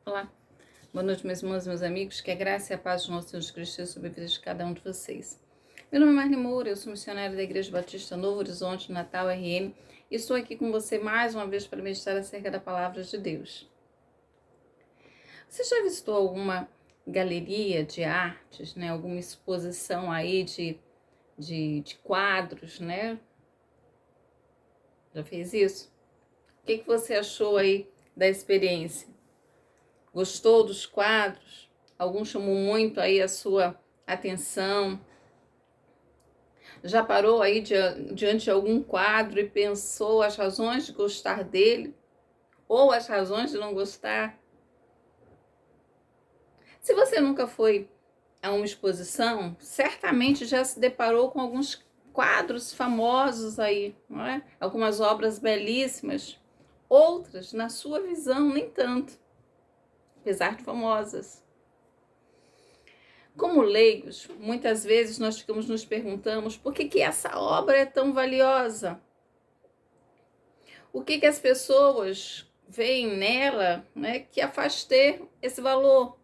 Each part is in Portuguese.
Olá, boa noite, meus irmãos e meus amigos, que a graça e a paz do nosso Deus Cristo seja sobre a vida de cada um de vocês. Meu nome é Marli Moura, eu sou missionária da Igreja Batista Novo Horizonte, Natal, RN, e estou aqui com você mais uma vez para meditar acerca da Palavra de Deus. Você já visitou alguma galeria de artes, né? Alguma exposição aí de quadros, né? Já fez isso? O que você achou aí da experiência? Gostou dos quadros? Algum chamou muito aí a sua atenção? Já parou aí diante de algum quadro e pensou as razões de gostar dele? Ou as razões de não gostar? Se você nunca foi a uma exposição, certamente já se deparou com alguns quadros famosos aí, não é? Algumas obras belíssimas. Outras, na sua visão, nem tanto, apesar de famosas. Como leigos, muitas vezes nós nos perguntamos por que essa obra é tão valiosa? O que as pessoas veem nela, né, que a faz ter esse valor?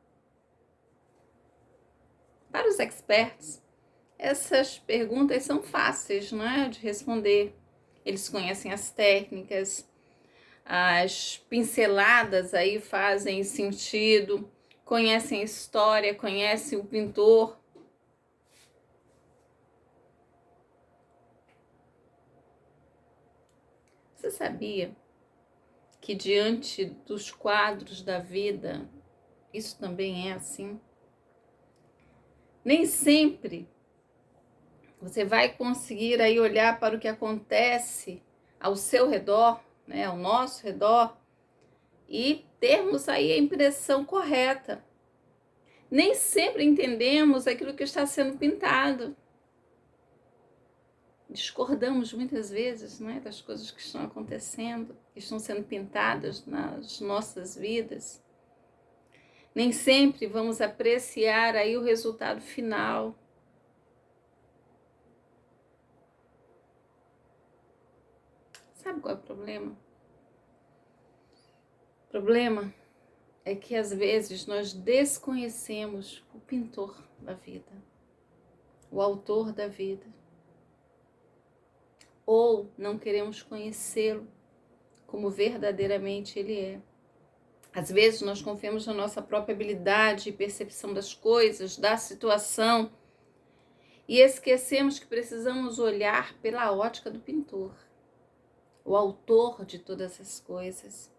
Para os experts, essas perguntas são fáceis, né, de responder. Eles conhecem as técnicas, as pinceladas aí fazem sentido, conhecem a história, conhecem o pintor. Você sabia que diante dos quadros da vida, isso também é assim? Nem sempre você vai conseguir aí olhar para o que acontece ao seu redor, né, ao nosso redor, e termos aí a impressão correta. Nem sempre entendemos aquilo que está sendo pintado. Discordamos muitas vezes, né, das coisas que estão acontecendo, que estão sendo pintadas nas nossas vidas. Nem sempre vamos apreciar aí o resultado final. Sabe qual é o problema? O problema é que às vezes nós desconhecemos o pintor da vida, o autor da vida, ou não queremos conhecê-lo como verdadeiramente ele é. Às vezes nós confiamos na nossa própria habilidade e percepção das coisas, da situação, e esquecemos que precisamos olhar pela ótica do pintor, o autor de todas as coisas.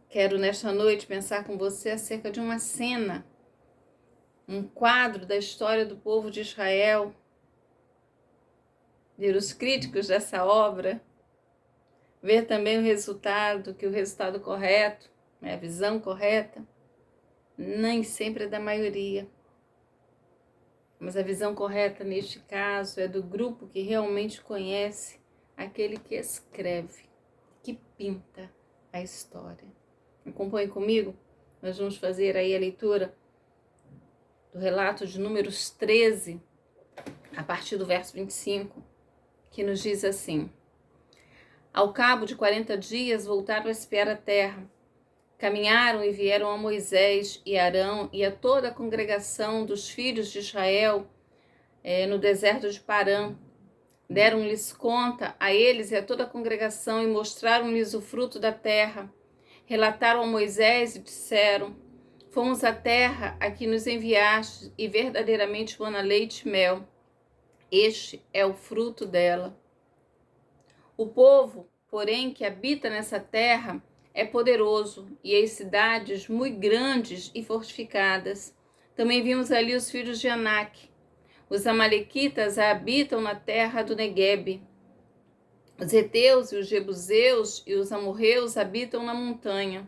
Quero nesta noite pensar com você acerca de uma cena, um quadro da história do povo de Israel, ver os críticos dessa obra, ver também o resultado correto, a visão correta, nem sempre é da maioria. Mas a visão correta neste caso é do grupo que realmente conhece aquele que escreve, que pinta a história. Acompanhe comigo, nós vamos fazer aí a leitura do relato de Números 13, a partir do verso 25, que nos diz assim: Ao cabo de 40 dias voltaram a espiar a terra. Caminharam e vieram a Moisés e Arão e a toda a congregação dos filhos de Israel no deserto de Parã. Deram-lhes conta a eles e a toda a congregação e mostraram-lhes o fruto da terra. Relataram a Moisés e disseram: Fomos à terra a que nos enviaste e verdadeiramente mana leite e mel. Este é o fruto dela. O povo, porém, que habita nessa terra é poderoso, e as cidades muito grandes e fortificadas. Também vimos ali os filhos de Anak. Os amalequitas habitam na terra do Neguebe. Os heteus e os jebuseus e os amorreus habitam na montanha.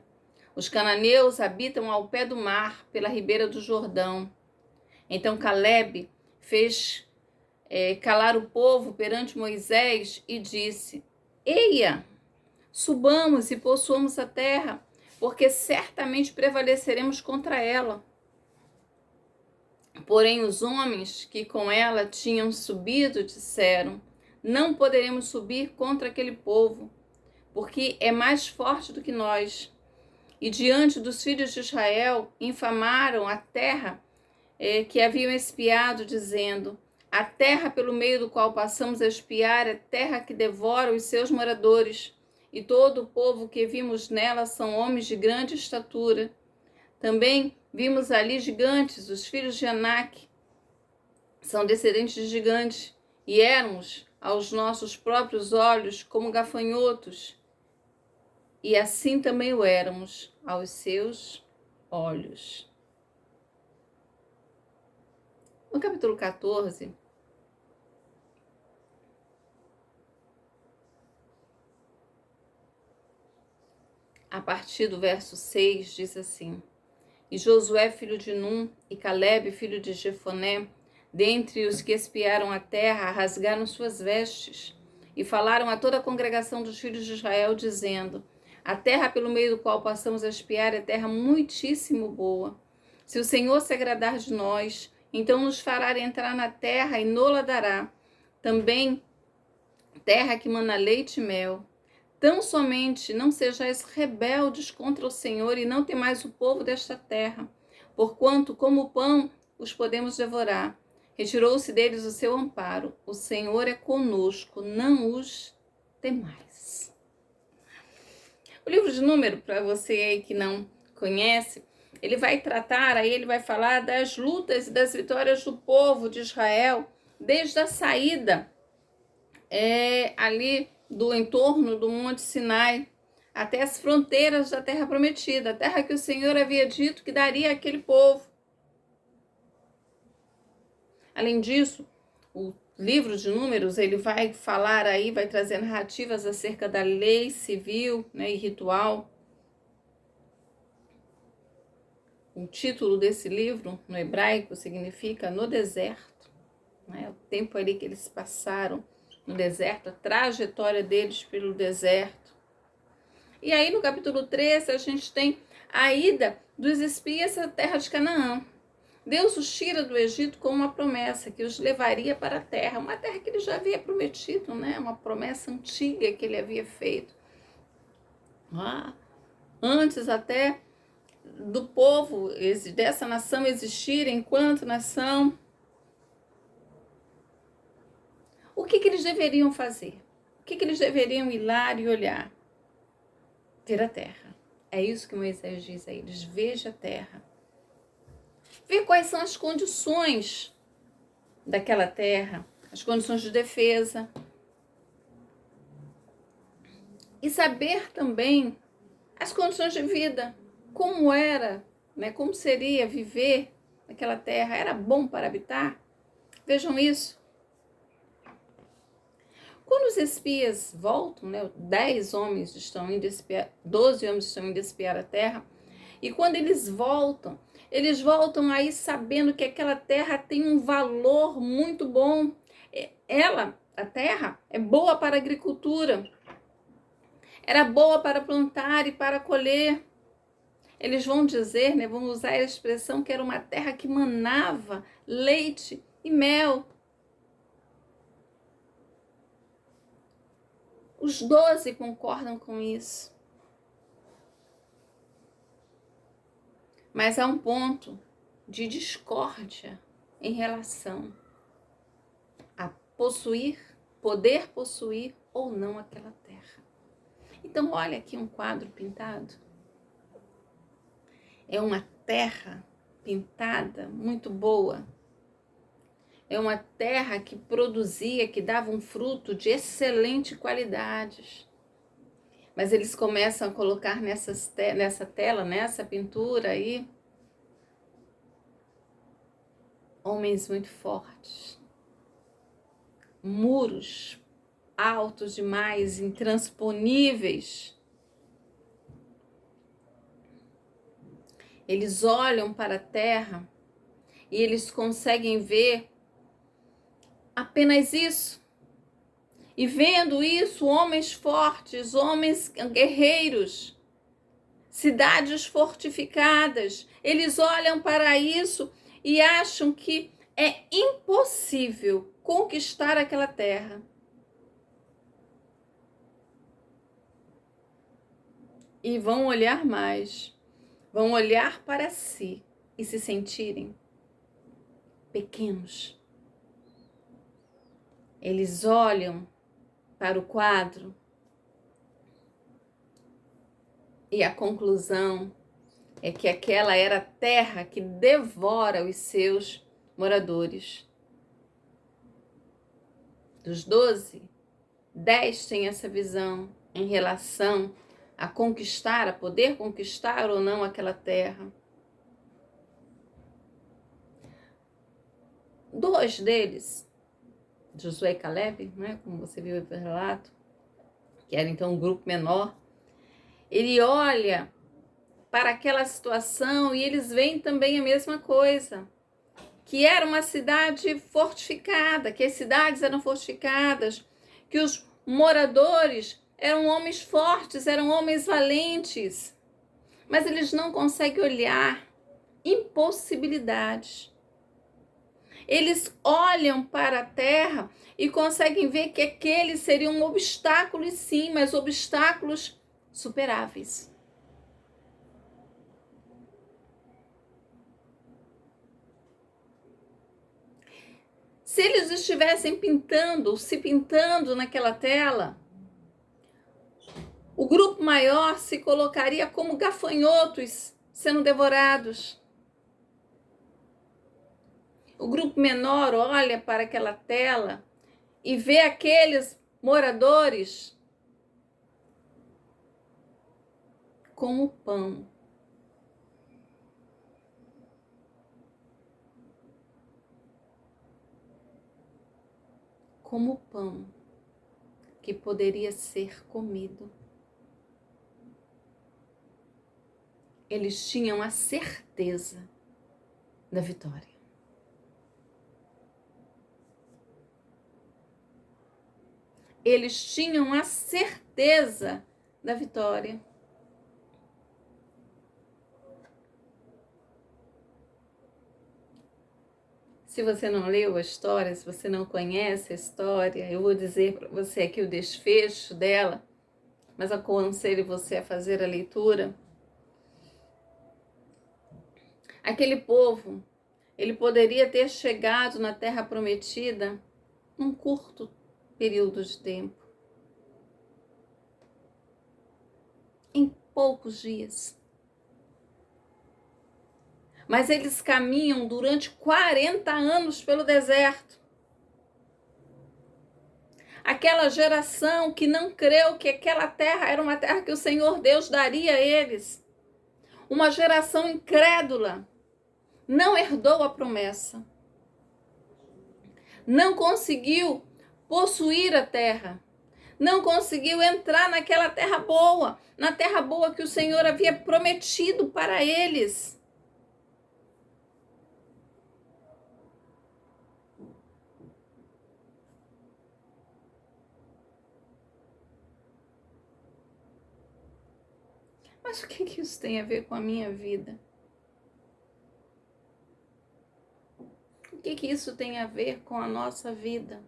Os cananeus habitam ao pé do mar, pela ribeira do Jordão. Então Caleb fez calar o povo perante Moisés e disse: Eia, subamos e possuamos a terra, porque certamente prevaleceremos contra ela. Porém, os homens que com ela tinham subido disseram: Não poderemos subir contra aquele povo, porque é mais forte do que nós. e diante dos filhos de Israel infamaram a terra que haviam espiado, dizendo: a terra pelo meio do qual passamos a espiar é terra que devora os seus moradores, e todo o povo que vimos nela são homens de grande estatura. Também vimos ali gigantes, os filhos de Anak, são descendentes de gigantes, e éramos, aos nossos próprios olhos, como gafanhotos, e assim também o éramos aos seus olhos. No capítulo 14, a partir do verso 6, diz assim: E Josué, filho de Num, e Calebe, filho de Jefoné, dentre os que espiaram a terra, rasgaram suas vestes e falaram a toda a congregação dos filhos de Israel, dizendo: a terra pelo meio do qual passamos a espiar é terra muitíssimo boa. Se o Senhor se agradar de nós, então nos fará entrar na terra e nola dará. Também terra que mana leite e mel. Tão somente não sejais rebeldes contra o Senhor e não temais o povo desta terra, porquanto, como pão, os podemos devorar. Retirou-se deles o seu amparo. O Senhor é conosco, não os temais. O livro de Número, para você aí que não conhece, ele vai tratar, aí ele vai falar das lutas e das vitórias do povo de Israel, desde a saída ali do entorno do Monte Sinai, até as fronteiras da Terra Prometida, a terra que o Senhor havia dito que daria àquele povo. Além disso, o livro de Números, ele vai falar aí, vai trazer narrativas acerca da lei civil, né, e ritual. O título desse livro, no hebraico, significa no deserto, né, o tempo ali que eles passaram no deserto, a trajetória deles pelo deserto. E aí no capítulo 13 a gente tem a ida dos espias à terra de Canaã. Deus os tira do Egito com uma promessa que os levaria para a terra, uma terra que ele já havia prometido, né? Uma promessa antiga que ele havia feito. Antes até do povo, dessa nação existir enquanto nação. O que eles deveriam fazer? O que eles deveriam ir lá e olhar? Ver a terra. É isso que Moisés diz a eles: veja a terra. Ver quais são as condições daquela terra, as condições de defesa. E saber também as condições de vida, como era, né? Como seria viver naquela terra. Era bom para habitar? Vejam isso. Quando os espias voltam, né, 12 homens estão indo espiar a terra, e quando eles voltam aí sabendo que aquela terra tem um valor muito bom. A terra, é boa para a agricultura, era boa para plantar e para colher. Eles vão dizer, né, vão usar a expressão que era uma terra que manava leite e mel. Os 12 concordam com isso. Mas há um ponto de discórdia em relação a poder possuir ou não aquela terra. Então, olha aqui um quadro pintado. É uma terra pintada muito boa. É uma terra que produzia, que dava um fruto de excelente qualidade. Mas eles começam a colocar nessa tela, nessa pintura aí, homens muito fortes, muros altos demais, intransponíveis. Eles olham para a terra e eles conseguem ver apenas isso. E vendo isso, homens fortes, homens guerreiros, cidades fortificadas, eles olham para isso e acham que é impossível conquistar aquela terra. E vão olhar mais. vão olhar para si e se sentirem pequenos. Eles olham para o quadro e a conclusão é que aquela era a terra que devora os seus moradores. Dos 12, 10 têm essa visão em relação a conquistar, a poder conquistar ou não aquela terra. 2 deles, Josué e Caleb, né, como você viu no relato, que era então um grupo menor, ele olha para aquela situação e eles veem também a mesma coisa, que era uma cidade fortificada, que as cidades eram fortificadas, que os moradores eram homens fortes, eram homens valentes, mas eles não conseguem olhar impossibilidades. Eles olham para a terra e conseguem ver que aqueles seriam obstáculos, sim, mas obstáculos superáveis. Se eles estivessem se pintando naquela tela, o grupo maior se colocaria como gafanhotos sendo devorados. O grupo menor olha para aquela tela e vê aqueles moradores como pão. Como pão que poderia ser comido. Eles tinham a certeza da vitória. Eles tinham a certeza da vitória. Se você não leu a história, se você não conhece a história, eu vou dizer para você aqui o desfecho dela, mas aconselho você a fazer a leitura. Aquele povo, ele poderia ter chegado na Terra Prometida num curto período de tempo. Em poucos dias. Mas eles caminham durante 40 anos pelo deserto. Aquela geração que não creu que aquela terra era uma terra que o Senhor Deus daria a eles. Uma geração incrédula. Não herdou a promessa. Não conseguiu possuir a terra. Não conseguiu entrar naquela terra boa. Na terra boa que o Senhor havia prometido para eles. Mas o que isso tem a ver com a minha vida? O que isso tem a ver com a nossa vida?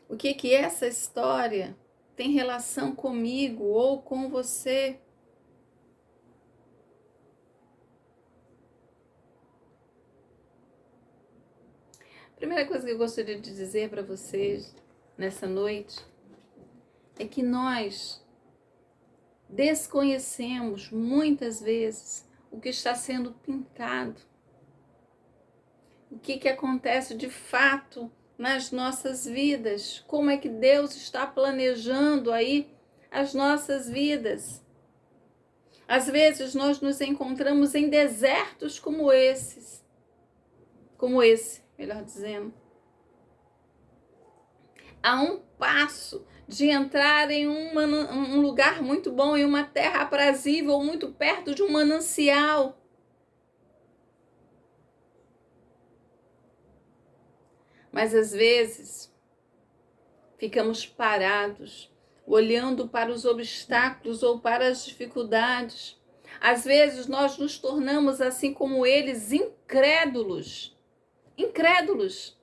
O que essa história tem relação comigo ou com você? A primeira coisa que eu gostaria de dizer para vocês nessa noite é que nós desconhecemos muitas vezes o que está sendo pintado, o que acontece de fato nas nossas vidas, como é que Deus está planejando aí as nossas vidas. Às vezes nós nos encontramos em desertos como esse, melhor dizendo, a um passo de entrar em um lugar muito bom, em uma terra aprazível, muito perto de um manancial. Mas às vezes ficamos parados, olhando para os obstáculos ou para as dificuldades. Às vezes nós nos tornamos, assim como eles, incrédulos. Incrédulos.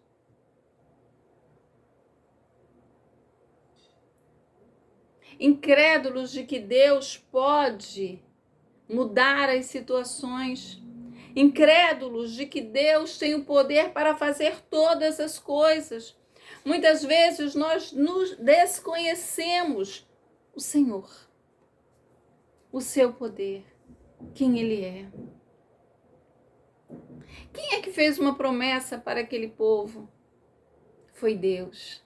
incrédulos de que Deus pode mudar as situações, incrédulos de que Deus tem o poder para fazer todas as coisas. Muitas vezes nós nos desconhecemos o Senhor, o seu poder, quem Ele é. Quem é que fez uma promessa para aquele povo? Foi Deus.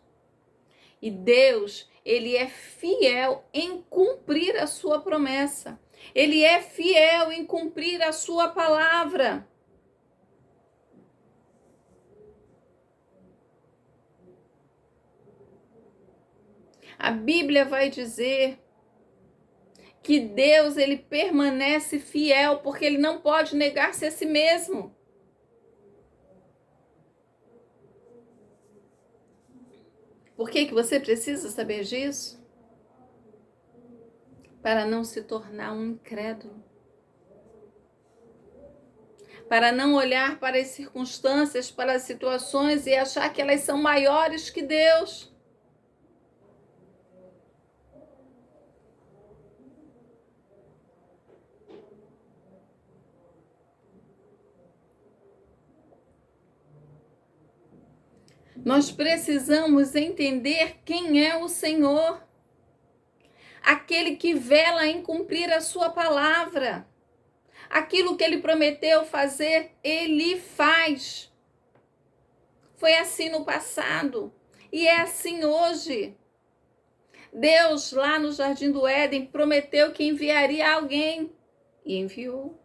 E Deus, Ele é fiel em cumprir a sua promessa. Ele é fiel em cumprir a sua palavra. A Bíblia vai dizer que Deus, Ele permanece fiel, porque Ele não pode negar-se a si mesmo. Por que você precisa saber disso? Para não se tornar um incrédulo. Para não olhar para as circunstâncias, para as situações e achar que elas são maiores que Deus. Nós precisamos entender quem é o Senhor, aquele que vela em cumprir a sua palavra. Aquilo que Ele prometeu fazer, Ele faz. Foi assim no passado e é assim hoje. Deus, lá no Jardim do Éden, prometeu que enviaria alguém e enviou.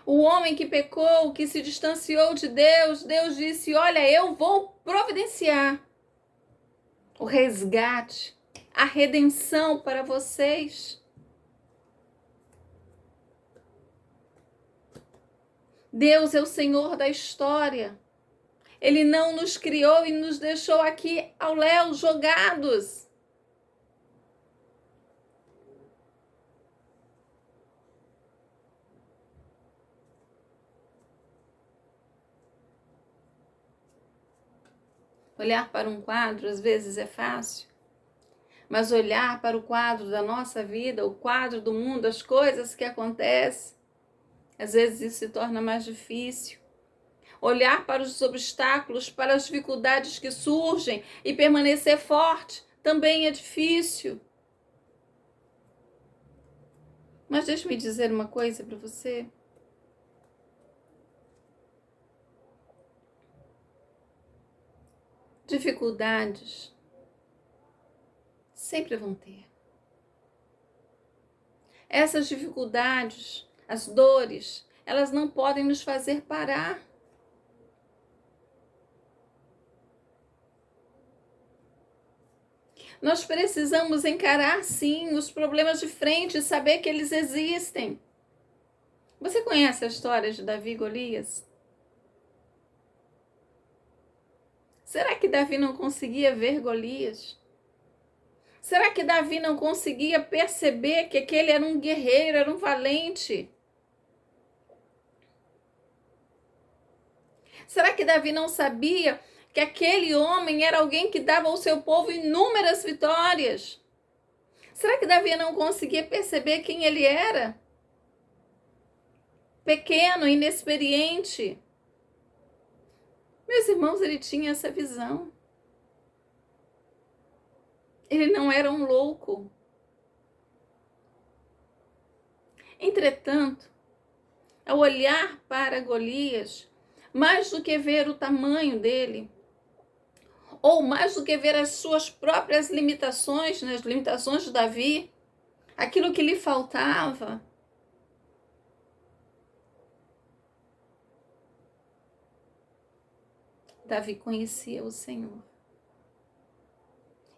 O homem que pecou, que se distanciou de Deus, Deus disse: olha, eu vou providenciar o resgate, a redenção para vocês. Deus é o Senhor da história. Ele não nos criou e nos deixou aqui ao léu, jogados. Olhar para um quadro às vezes é fácil, mas olhar para o quadro da nossa vida, o quadro do mundo, as coisas que acontecem, às vezes isso se torna mais difícil. Olhar para os obstáculos, para as dificuldades que surgem e permanecer forte também é difícil. Mas deixe-me dizer uma coisa para você. Dificuldades sempre vão ter. Essas dificuldades, as dores, elas não podem nos fazer parar. Nós precisamos encarar, sim, os problemas de frente e saber que eles existem. Você conhece a história de Davi e Golias? Será que Davi não conseguia ver Golias? Será que Davi não conseguia perceber que aquele era um guerreiro, era um valente? Será que Davi não sabia que aquele homem era alguém que dava ao seu povo inúmeras vitórias? Será que Davi não conseguia perceber quem ele era? Pequeno, inexperiente. Meus irmãos, ele tinha essa visão. Ele não era um louco. Entretanto, ao olhar para Golias, mais do que ver o tamanho dele, ou mais do que ver as suas próprias limitações, as limitações de Davi, aquilo que lhe faltava, Davi conhecia o Senhor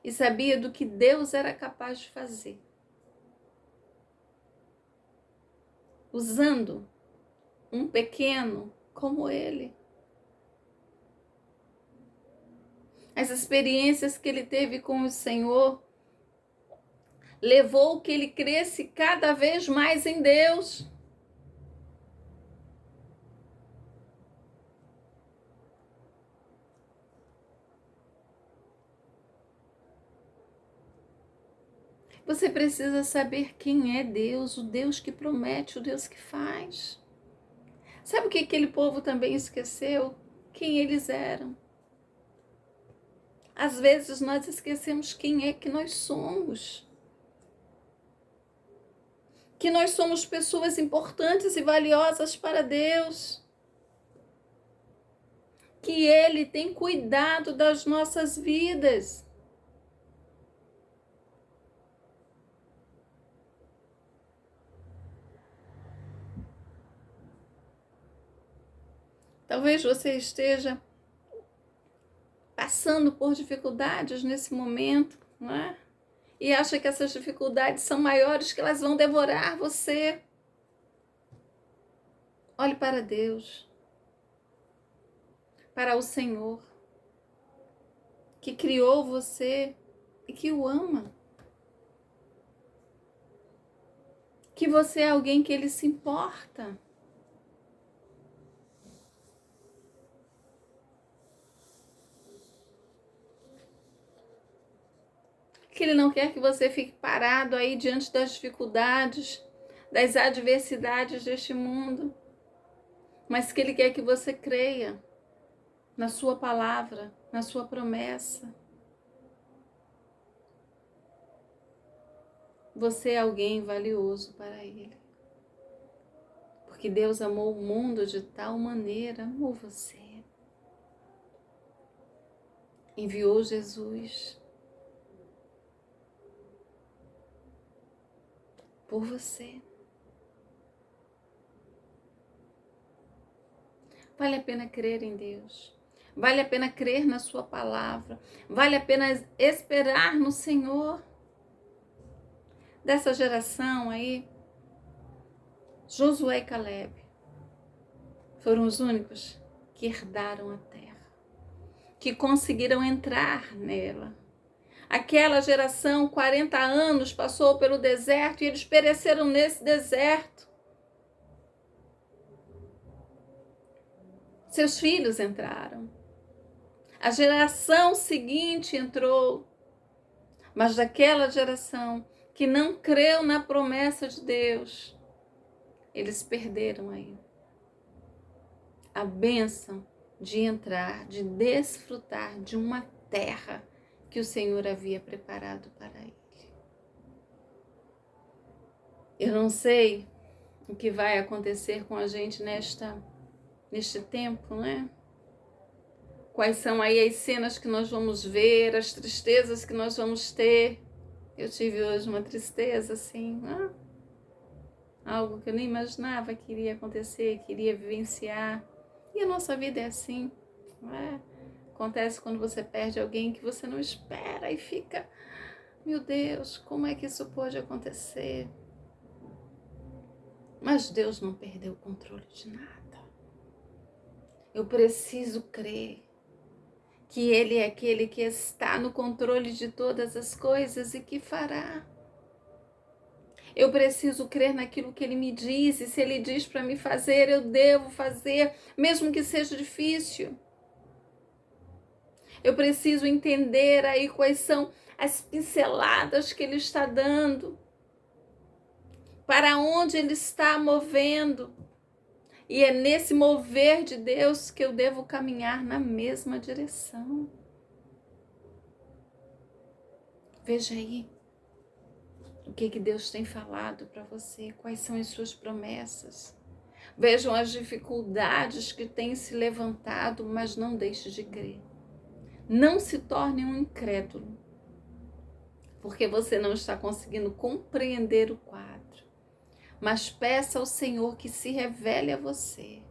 e sabia do que Deus era capaz de fazer, usando um pequeno como ele. As experiências que ele teve com o Senhor levou que ele cresce cada vez mais em Deus. Você precisa saber quem é Deus, o Deus que promete, o Deus que faz. Sabe o que aquele povo também esqueceu? Quem eles eram. Às vezes nós esquecemos quem é que nós somos. Que nós somos pessoas importantes e valiosas para Deus. Que Ele tem cuidado das nossas vidas. Talvez você esteja passando por dificuldades nesse momento, não é? E acha que essas dificuldades são maiores, que elas vão devorar você. Olhe para Deus, para o Senhor, que criou você e que o ama. Que você é alguém que Ele se importa. Que Ele não quer que você fique parado aí diante das dificuldades, das adversidades deste mundo, mas que Ele quer que você creia na sua palavra, na sua promessa. Você é alguém valioso para Ele. Porque Deus amou o mundo de tal maneira, amou você. Enviou Jesus por você. Vale a pena crer em Deus. Vale a pena crer na sua palavra. Vale a pena esperar no Senhor. Dessa geração aí, Josué e Caleb foram os únicos que herdaram a terra, que conseguiram entrar nela. Aquela geração, 40 anos, passou pelo deserto e eles pereceram nesse deserto. Seus filhos entraram. A geração seguinte entrou. Mas daquela geração que não creu na promessa de Deus, eles perderam aí a bênção de entrar, de desfrutar de uma terra que o Senhor havia preparado para ele. Eu não sei o que vai acontecer com a gente neste tempo, né? Quais são aí as cenas que nós vamos ver, as tristezas que nós vamos ter. Eu tive hoje uma tristeza, assim, algo que eu nem imaginava que iria acontecer, que iria vivenciar. E a nossa vida é assim, não é? Acontece quando você perde alguém que você não espera e fica, meu Deus, como é que isso pode acontecer? Mas Deus não perdeu o controle de nada. Eu preciso crer que Ele é aquele que está no controle de todas as coisas e que fará. Eu preciso crer naquilo que Ele me diz, e se Ele diz para me fazer, eu devo fazer, mesmo que seja difícil. Eu preciso entender aí quais são as pinceladas que Ele está dando, para onde Ele está movendo. E é nesse mover de Deus que eu devo caminhar na mesma direção. Veja aí o que Deus tem falado para você, quais são as suas promessas. Vejam as dificuldades que têm se levantado, mas não deixe de crer. Não se torne um incrédulo, porque você não está conseguindo compreender o quadro. Mas peça ao Senhor que se revele a você,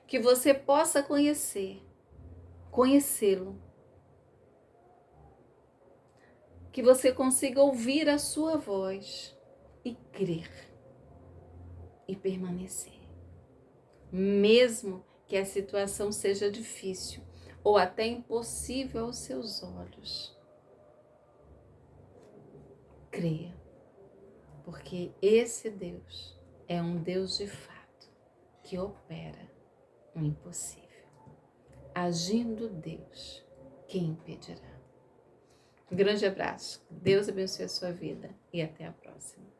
que você possa conhecê-lo, que você consiga ouvir a sua voz e crer e permanecer. Mesmo que a situação seja difícil ou até impossível aos seus olhos. Creia, porque esse Deus é um Deus de fato que opera o impossível. Agindo Deus, quem impedirá? Um grande abraço. Deus abençoe a sua vida e até a próxima.